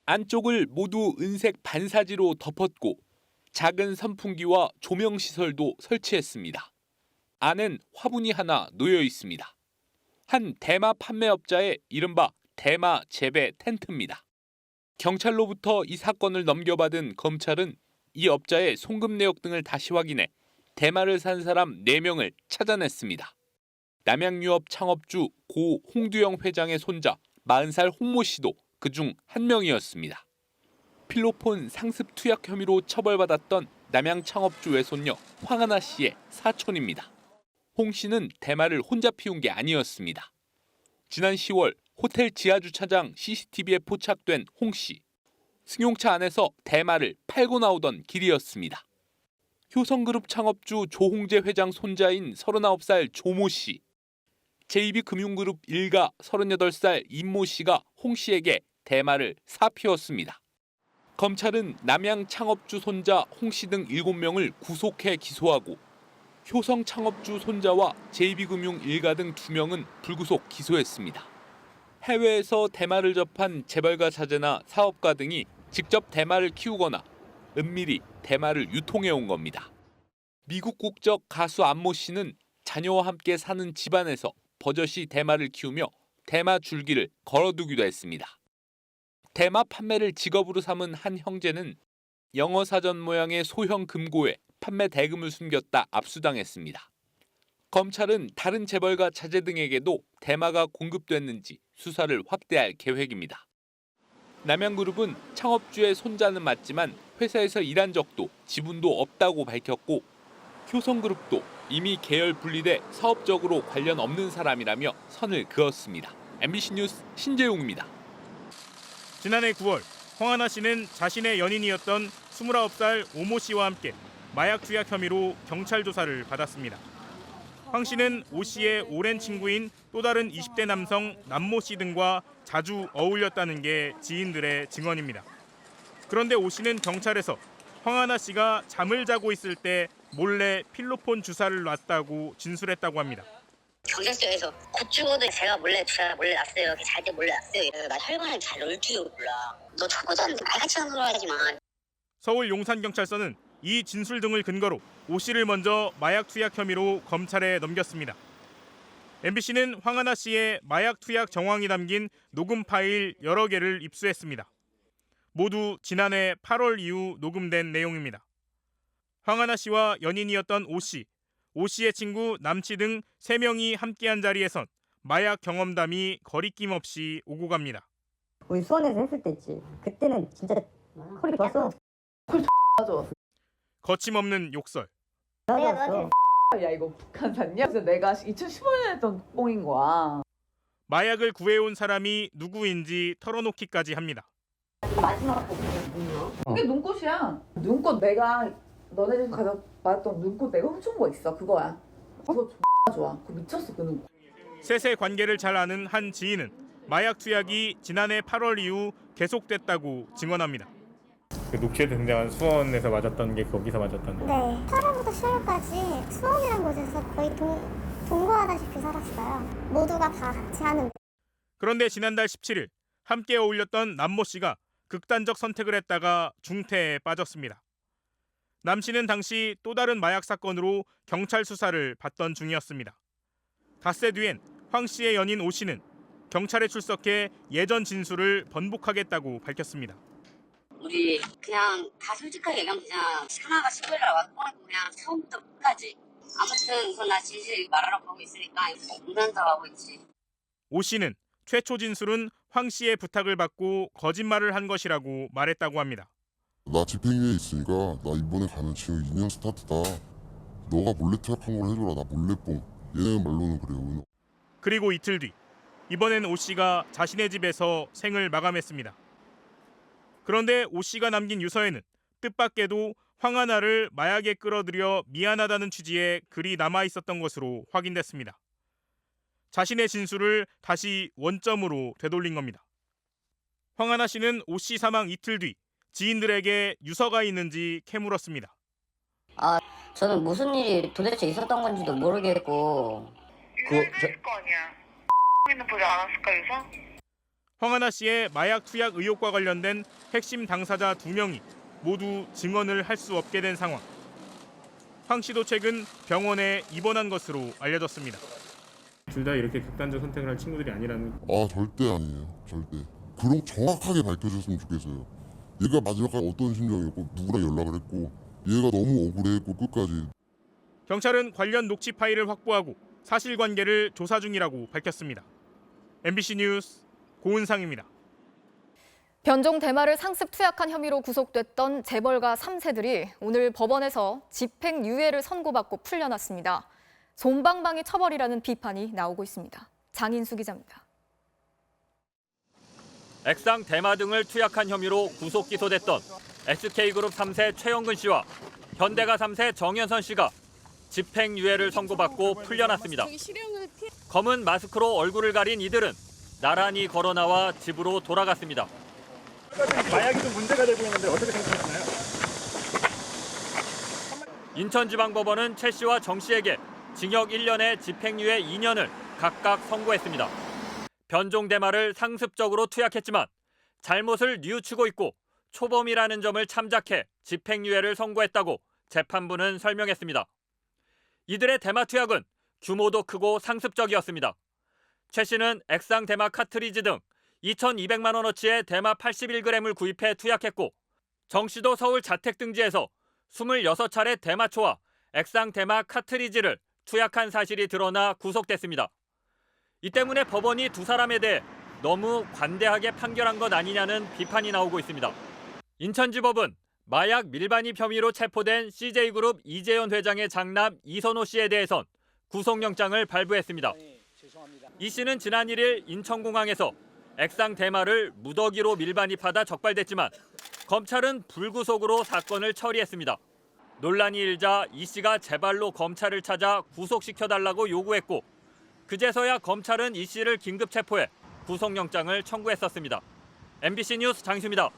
안쪽을 모두 은색 반사지로 덮었고 작은 선풍기와 조명 시설도 설치했습니다. 안엔 화분이 하나 놓여 있습니다. 한 대마 판매업자의 이른바 대마 재배 텐트입니다. 경찰로부터 이 사건을 넘겨받은 검찰은 이 업자의 송금 내역 등을 다시 확인해 대마를 산 사람 4명을 찾아냈습니다. 남양유업 창업주 고 홍두영 회장의 손자 40살 홍모 씨도 그중 한 명이었습니다. 필로폰 상습 투약 혐의로 처벌받았던 남양 창업주 외손녀 황하나 씨의 사촌입니다. 홍 씨는 대마를 혼자 피운 게 아니었습니다. 지난 10월 호텔 지하주차장 CCTV에 포착된 홍 씨. 승용차 안에서 대마를 팔고 나오던 길이었습니다. 효성그룹 창업주 조홍재 회장 손자인 39살 조모 씨. JB금융그룹 일가 38살 임모 씨가 홍 씨에게 대마를 사피웠습니다. 검찰은 남양 창업주 손자 홍 씨 등 7명을 구속해 기소하고 효성 창업주 손자와 JB금융 일가 등 2명은 불구속 기소했습니다. 해외에서 대마를 접한 재벌가 자제나 사업가 등이 직접 대마를 키우거나 은밀히 대마를 유통해온 겁니다. 미국 국적 가수 안모 씨는 자녀와 함께 사는 집안에서 버젓이 대마를 키우며 대마 줄기를 걸어두기도 했습니다. 대마 판매를 직업으로 삼은 한 형제는 영어 사전 모양의 소형 금고에 판매 대금을 숨겼다 압수당했습니다. 검찰은 다른 재벌가 자제 등에게도 대마가 공급됐는지 수사를 확대할 계획입니다. 남양그룹은 창업주의 손자는 맞지만 회사에서 일한 적도 지분도 없다고 밝혔고 효성그룹도 이미 계열 분리돼 사업적으로 관련 없는 사람이라며 선을 그었습니다. MBC 뉴스 신재용입니다. 지난해 9월 황하나 씨는 자신의 연인이었던 29살 오모 씨와 함께 마약 투약 혐의로 경찰 조사를 받았습니다. 황 씨는 오 씨의 오랜 친구인 또 다른 20대 남성 남모 씨 등과 자주 어울렸다는 게 지인들의 증언입니다. 그런데 오 씨는 경찰에서 황하나 씨가 잠을 자고 있을 때 몰래 필로폰 주사를 놨다고 진술했다고 합니다. 경찰서에서 곧 죽어도 제가 몰래 놨어요. 잘 때 몰래 놨어요. 그래서 나 혈관을 잘 넣을 줄 몰라. 너 초보자는 말같이 하는 소리 하지 마. 서울 용산경찰서는 이 진술 등을 근거로 오 씨를 먼저 마약 투약 혐의로 검찰에 넘겼습니다. MBC는 황하나 씨의 마약 투약 정황이 담긴 녹음 파일 여러 개를 입수했습니다. 모두 지난해 8월 이후 녹음된 내용입니다. 황하나 씨와 연인이었던 오 씨, 오 씨의 친구 남치 등 3명이 함께한 자리에선 마약 경험담이 거리낌 없이 오고 갑니다. 우리 수원에서 했을 때 있지. 그때는 진짜 콜이 좋았어. 좋았어. 거침없는 욕설. 좋았어. 야 이거 북한산이야? 그래서 내가 2015년에 했던 뽕인 거야. 마약을 구해온 사람이 누구인지 털어놓기까지 합니다. 마지막 부분이요. 그게 눈꽃이야. 눈꽃 내가 너네 집 가서 받았던 눈꽃 내가 훔친 거 있어. 그거야. 그거 좋아. 그거 미쳤어 그 눈꽃. 셋의 관계를 잘 아는 한 지인은 마약 투약이 지난해 8월 이후 계속됐다고 증언합니다. 그 녹취에 등장한 수원에서 맞았던 게 거기서 맞았던 거예요? 네, 철원부터 수요일까지 수원이라는 곳에서 거의 동거하다시피 살았어요. 모두가 다 같이 하는. 그런데 지난달 17일 함께 어울렸던 남모 씨가 극단적 선택을 했다가 중태에 빠졌습니다. 남 씨는 당시 또 다른 마약 사건으로 경찰 수사를 받던 중이었습니다. 닷새 뒤엔 황 씨의 연인 오 씨는 경찰에 출석해 예전 진술을 번복하겠다고 밝혔습니다. 우리 그냥 다 솔직하게 얘기하면 그냥 하나가 시골이라고 하고 그냥 처음부터 끝까지. 아무튼 그건 나 진실 말하라고 하고 있으니까 공산당하고 있지. 오 씨는 최초 진술은 황 씨의 부탁을 받고 거짓말을 한 것이라고 말했다고 합니다. 나 집행유예 있으니까 나 이번에 가면 지금 2년 스타트다. 너가 몰래 투약한 걸 해줘라. 나 몰래 뽕. 얘네 말로는 그래요. 그리고 이틀 뒤 이번엔 오 씨가 자신의 집에서 생을 마감했습니다. 그런데 오 씨가 남긴 유서에는 뜻밖에도 황하나를 마약에 끌어들여 미안하다는 취지의 글이 남아 있었던 것으로 확인됐습니다. 자신의 진술을 다시 원점으로 되돌린 겁니다. 황하나 씨는 오 씨 사망 이틀 뒤 지인들에게 유서가 있는지 캐물었습니다. 저는 무슨 일이 도대체 있었던 건지도 모르겠고. 유서는 있을 거 아니야. 는 보지 않았을까 유서? 황하나 씨의 마약 투약 의혹과 관련된 핵심 당사자 2명이 모두 증언을 할 수 없게 된 상황. 황 씨도 최근 병원에 입원한 것으로 알려졌습니다. 둘 다 이렇게 극단적 선택을 할 친구들이 아니라는. 아 절대 아니에요. 절대. 그럼 정확하게 밝혀졌으면 좋겠어요. 얘가 마지막까지 어떤 심정이었고 누구랑 연락을 했고 얘가 너무 억울해했고 끝까지. 경찰은 관련 녹취 파일을 확보하고 사실관계를 조사 중이라고 밝혔습니다. MBC 뉴스 고은상입니다. 변종 대마를 상습 투약한 혐의로 구속됐던 재벌가 3세들이 오늘 법원에서 집행유예를 선고받고 풀려났습니다. 솜방망이 처벌이라는 비판이 나오고 있습니다. 장인수 기자입니다. 액상 대마 등을 투약한 혐의로 구속 기소됐던 SK그룹 3세 최영근 씨와 현대가 3세 정현선 씨가 집행유예를 선고받고 풀려났습니다. 검은 마스크로 얼굴을 가린 이들은 나란히 걸어 나와 집으로 돌아갔습니다. 마약이 좀 문제가 되고 있는데 어떻게 생각하시나요? 인천지방법원은 최 씨와 정 씨에게 징역 1년에 집행유예 2년을 각각 선고했습니다. 변종 대마를 상습적으로 투약했지만 잘못을 뉘우치고 있고 초범이라는 점을 참작해 집행유예를 선고했다고 재판부는 설명했습니다. 이들의 대마 투약은 규모도 크고 상습적이었습니다. 최 씨는 액상 대마 카트리지 등 2,200만 원어치의 대마 81g을 구입해 투약했고 정 씨도 서울 자택 등지에서 26차례 대마초와 액상 대마 카트리지를 투약한 사실이 드러나 구속됐습니다. 이 때문에 법원이 두 사람에 대해 너무 관대하게 판결한 것 아니냐는 비판이 나오고 있습니다. 인천지법은 마약 밀반입 혐의로 체포된 CJ그룹 이재현 회장의 장남 이선호 씨에 대해선 구속영장을 발부했습니다. 이 씨는 지난 1일 인천공항에서 액상 대마를 무더기로 밀반입하다 적발됐지만 검찰은 불구속으로 사건을 처리했습니다. 논란이 일자 이 씨가 제발로 검찰을 찾아 구속시켜달라고 요구했고 그제서야 검찰은 이 씨를 긴급 체포해 구속영장을 청구했었습니다. MBC 뉴스 장희수입니다.